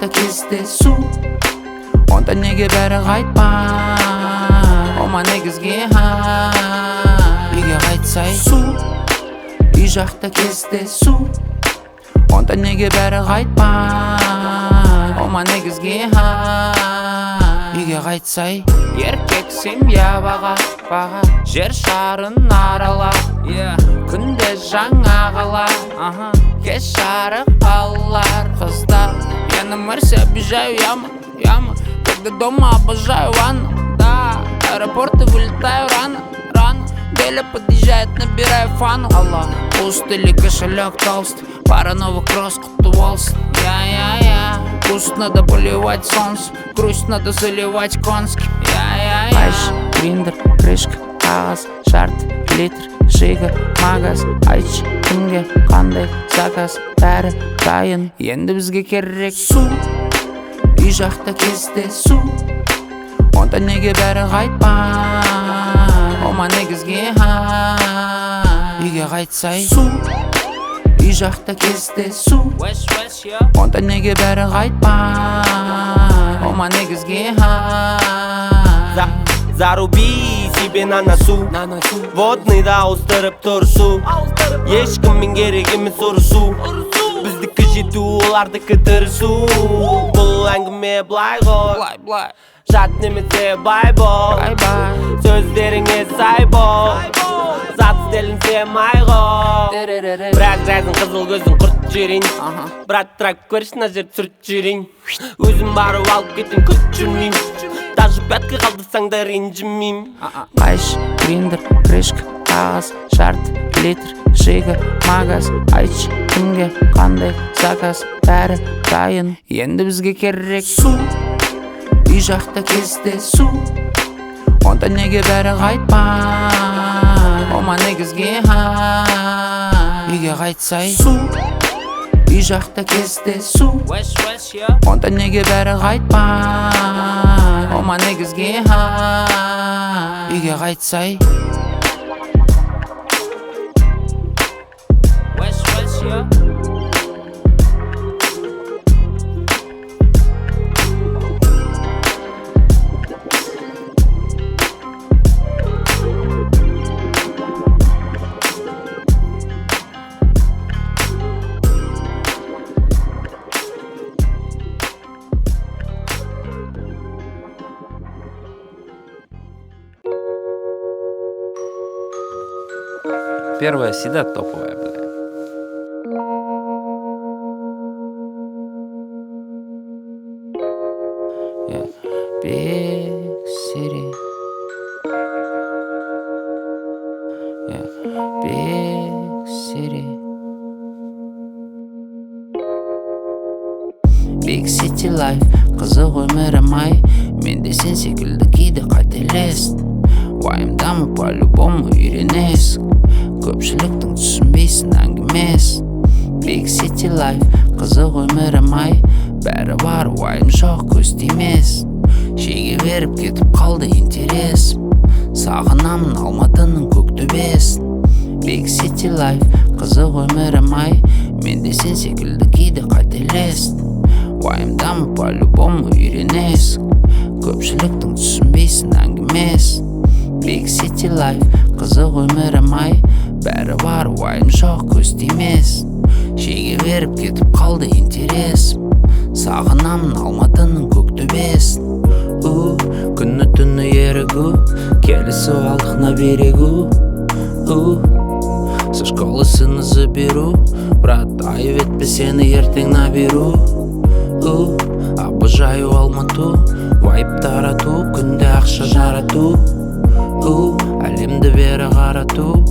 жақта кездесу, онда неге бәрі қайтпай? Ома негізге үйге қайтсай су. Үй жақта кездесу, онда неге бәрі қайтпай? Ома негізге үйге қайтсай. Еркексем баға жер шарын арала, күнде жаңа қала, кеш жарық балалар, қыздар. Я на Марсе обижаю яму, когда дома обожаю ванну, да. Аэропорты вылетаю рано, Деля подъезжает, набираю фану. Пуст или кошелек толстый, пара новых кросс, құтты болсын. Пуст надо поливать солнце, грусть надо заливать конским. Айш, гриндер, крышка, қағаз, шарт, литр, жига, магаз. Айтшы, кімге қандай заказ, бәрі дайын, енді бізге керек су. Үй жақта кездесу, онда неге бәрі қайтпай? Ома негізге үйге қайтсай су. Үй жақта кездесу, онда неге бәрі қайтпай? Ома негізге Заруби себе на носу, водныйда ауыстырып тұрсу. Ешкіммен керек емес ұрысу, біздікі жету, олардікі тырысу. Бұл әңгіме былай ғой, жат немесе бай бол, сөздеріңе сай бол, зат стелінсе май ғой. Бірақ жайдың қызыл көзін құрт жүрейін, брат трак көрші мына жер түсірт жүрейін. Өзім барып алып кетем, күт жүрмейм, даже пятка қалдырсаң да ренжімейм. Айш, гриндер, крышка, қағаз, шарт, литр, жига, магаз. Айтшы, кімге қандай заказ, бәрі дайын, енді бізге керек су. Үй жақта кездесу, онда неге бәрі қайтпай? Ома негізге үйге қайтсай су. Үй жақта кездесу, онда неге бәрі қайтпай? Ома негізге үйге қайтсай. Первая всегда топовая, бля. Big city, big city. Big city life, қызық өмірім ай. Мен де сен секілді кейде қателестім. Уайымдамы по-любому үйренесің, көпшіліктің түсінбейсің әңгімесін. Big city life, қызық өмірім ай. Бәрі бар, уайым жоқ, көз тимесін. Шеге беріп кетіп қалды интересім, сағынамын Алматының көк төбесін. Big city life, қызық өмірім ай. Мен де сен секілді кейде қателестім. Уайымдамы по-любому үйренесің, көпшіліктің түсінбейсің әңгімесін. Big city life, қызық өмірім ай. Бәрі бар, уайым жоқ, көз тимесін. Шеге беріп кетіп қалды интересім, сағынамын Алматының көк төбесін. Күні түні ерігу, келісіп алдық на берегу. Со школы сыны заберу, брат, айып етпе сені ертең наберу. Обожаю Алмату, вайп тарату, күнде ақша жарату. Әлемді бері қарату,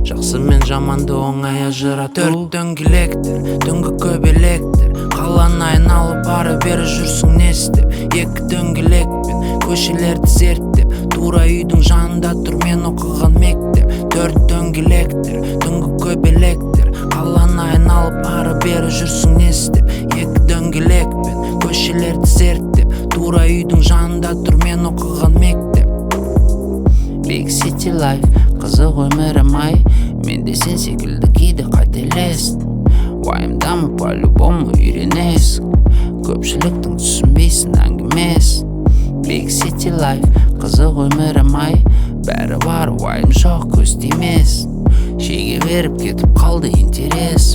жақсы мен жаманды оңай ажырату. Төрт дөңгелектер, түнгі көбелектер, қаланы айналып ары бері жүрсің не істеп? Екі дөңгелекпен көшелерді зерттеп, тура үйдің жанында тұр мен оқыған мектеп. Төрт дөңгелектер, түнгі көбелектер, қаланы айналып ары бері жүрсің не істеп? Екі дөңгелекпен көшелерді зерттеп, тура үйдің жанында тұр мен оқыған мектеп. Big city life, қызық өмірім ай. Мен де сен секілді кейде қателестім. Уайымдамы по-любому үйренесің, көпшіліктің түсінбейсің әңгімес. Big City Life, қызық өмірім ай, бәрі бар, уайым жоқ, көз тимес. Шеге беріп кетіп қалды интерес,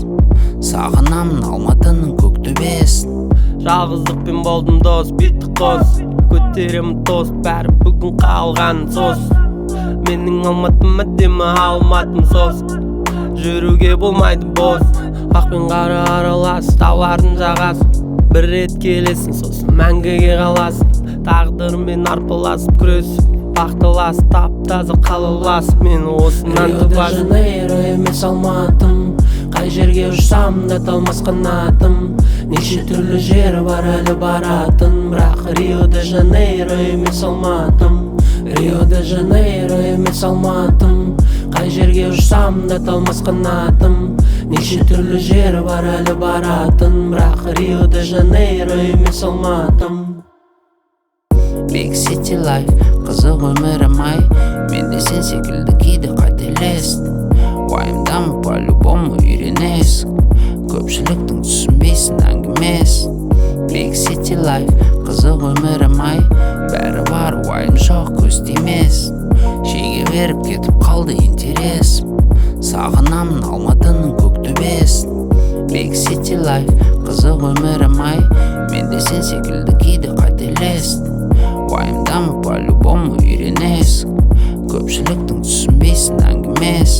сағынамын Алматының көк төбесін. Жалғыздықпен болдым дос, битті қос, көтеремін тост, бәрі бүгін қалған сос. Менің Алматым әдемі, алматым сос, жүруге болмайды бос. Ақ пен қара аралас, таулардың жағасы, бір рет келесің, сосын мәңгіге қаласың. Тағдырмен арпаласып күресіп, бақтыласып, тап-таза қалаласып, мені осынан Рио де Жанейро емес Алматым, қай жерге ұшсам да талмас қанатым. Неше түрлі жері бар әлі баратын, бірақ Рио де Жанейро емес Алматым. Рио де Жанейро емес Алматым, қай жерге ұшсам да талмас қанатым. Неше түрлі жері бар әлі баратын, бірақ Рио де Жанейро емес Алматым. Big City Life, қызық өмірім ай, мен де сен секілді кейде қателестің. Уайымдамы по-любому үйренесің, көпшіліктің түсінбейсің әңгімес. Big City Life, қызық өмірім ай, бәрі бар, уайым жоқ, көз тимес. Шеге беріп кетіп қалды интерес, сағынамын Алматының көк төбесін. Big City Life, қызық өмірім ай, мен де сен секілді кейде қателестің. Уайымдамы по-любому үйренесің, көпшіліктің түсінбейсің әңгімес.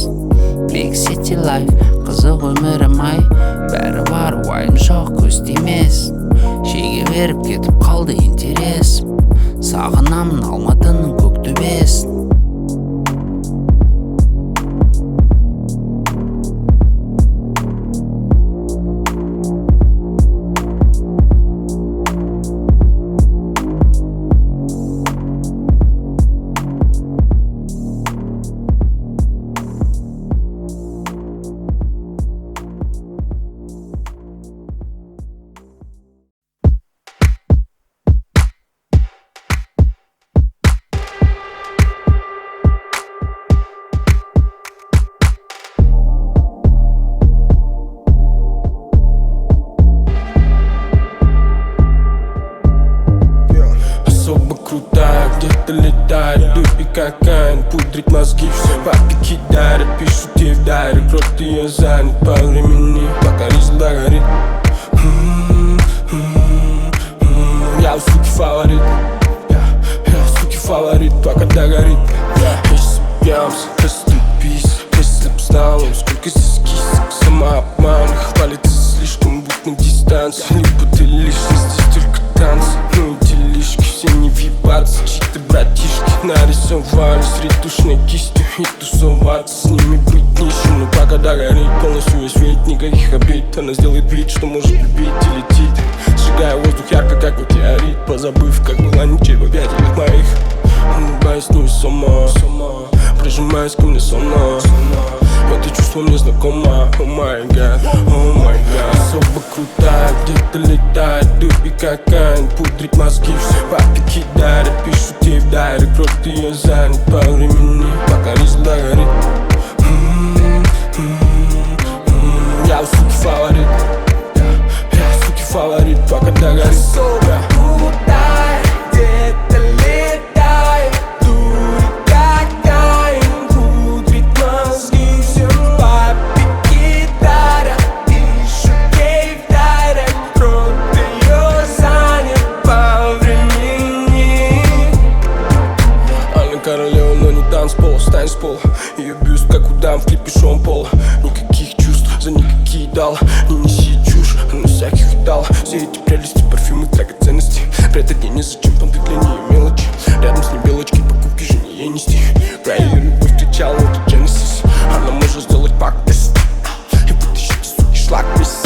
Big City Life, қызық өмірім ай, бәрі бар, уайым жоқ, көз тимес. Шеге беріп кетіп қалды интерес, сағынамын Алматының көк төбесін. Крутая, где-то летает, дури кокаин, пудрит мозги, все папики дарят, пишут ей в дайре, рот ее занят по времени, пока рис догорит. Я у суки фаворит, я у суки фаворит, пока догорит. Если пьямся, расступись, если б знал, сколько здесь кисок, самообман, хвалится слишком, будь на дистанции, либо ты лишний, здесь только танцы, ну и делишки, все не въебаться, чьи-то братишки нарисовались ретушной кистью и тусоваться, с ними быть нищим, но пока догорит полностью весь вид, никаких обид, она сделает вид, что может любить и летит, сжигая воздух ярко, как метеорит, позабыв, как была ничего в объятиях моих, улыбаясь невесомо, прижимаясь ко мне сонно. Это чувство мне знакомо, о май гад, о май гад. Особо крутая, где-то летает, дури кокаин, пудрит мозги, все папики дарят, пишут ей в дайре, рот ее занят по времени, пока рис догорит. Я у суки фаворит, я у суки фаворит, пока догорит. Особо крутая, где-то летает, дури кокаин, пудрит мозги, все папики дарят, пишут ей в дайре, рот ее занят по времени. Она королева, но не танцпол, стань с пола. Ее бюст, как у дам в клипе Шон Пола. Никаких чувств, за никакие дала. Не неси чушь, она всяких видала. Все эти прелести, парфюмы, драгоценности. Прятать ей незачем, понты для нее мелочи. Рядом с ней белочки, покупки жене ей нести. Про ее любовь встречал вот Genesis. Она может сделать пак-тест и вытащить из суки шлак весь.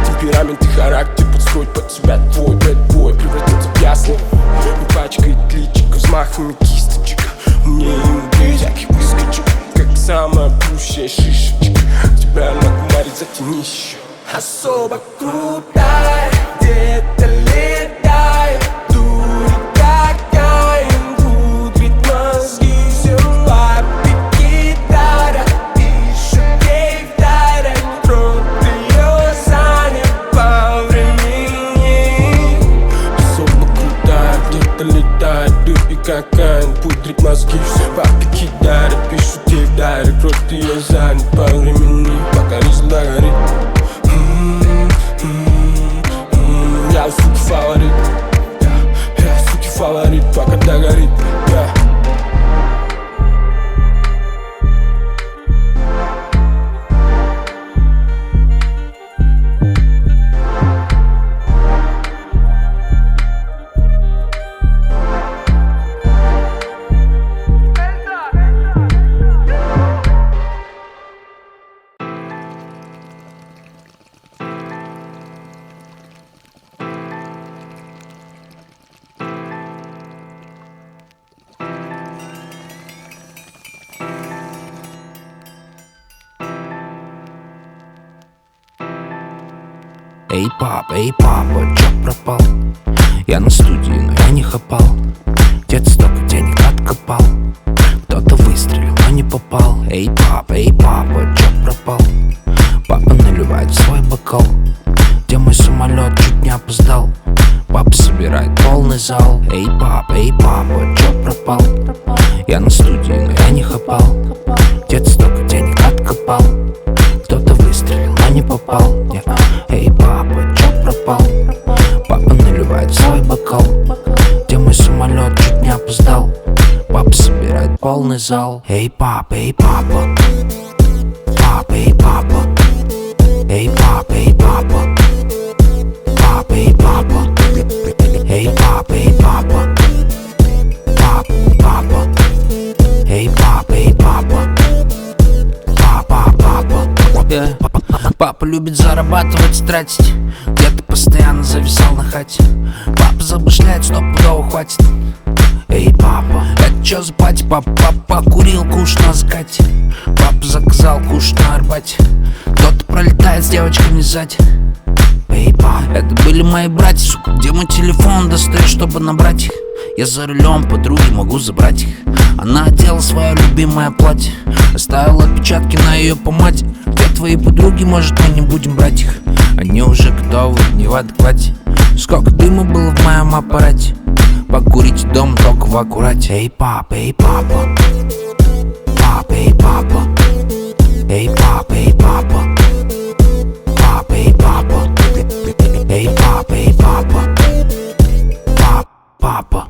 Темперамент и характер подстроить под себя твой бэдбой превратится в ясно. Не пачкает личико взмахами кисточек. Мне и мудрее всяких выскочек, как самая пущая шишечка. Тебя накумарит, затяни еще. Особо крутая, где-то летает, дури кокаин, пудрит мозги, все папики дарят, пишут ей в дайре, рот ее занят по времени. летает дым и кокаин пудрит мозги, все бабки кидают. Пишу тебе дайрект, просто я занят по времени, пока резла горит. Я у суки фаворит, я суки фаворит, пока догорит. Эй, папа, чё пропал? Я на студии, но я не хапал. Дед столько денег откопал. Кто-то выстрелил, но не попал. Эй, папа, чё пропал? Папа наливает в свой бокал. Где мой самолет, чуть не опоздал. Папа собирает полный зал. Эй, папа, чё пропал? Я на студии, но я не хапал. Дед столько денег откопал. Кто-то выстрелил, но не попал. Эй, папа, чё пропал? Папа наливает в свой бокал. Где мой самолет, чуть не опоздал. Папа собирает полный зал. Эй, папа, папа, папа, папа. Эй, папа, папа, папа, папа. Эй, папа, папа, папа. Эй, папа, папа, папа. Папа любит зарабатывать, тратить. Где-то постоянно зависал на хате. Папа замышляет, стопудово хватит. Эй, папа, это чё за пати? Папа курил куш на закате. Папа заказал куш на Арбате. Кто-то пролетает с девочками сзади. Эй, папа, это были мои братья, сука. Где мой телефон достать, чтобы набрать их? Я за рулем подруги, могу забрать их. Она одела свое любимое платье, оставила отпечатки на ее помаде. Где твои подруги, может мы не будем брать их? Они уже готовы, не в адеквате. Сколько дыма было в моем аппарате. Покурить дома только в аккурате. Эй, папа, папа. Папа, папа. Эй, папа, папа. Папа, папа. Эй, папа, папа. Папа.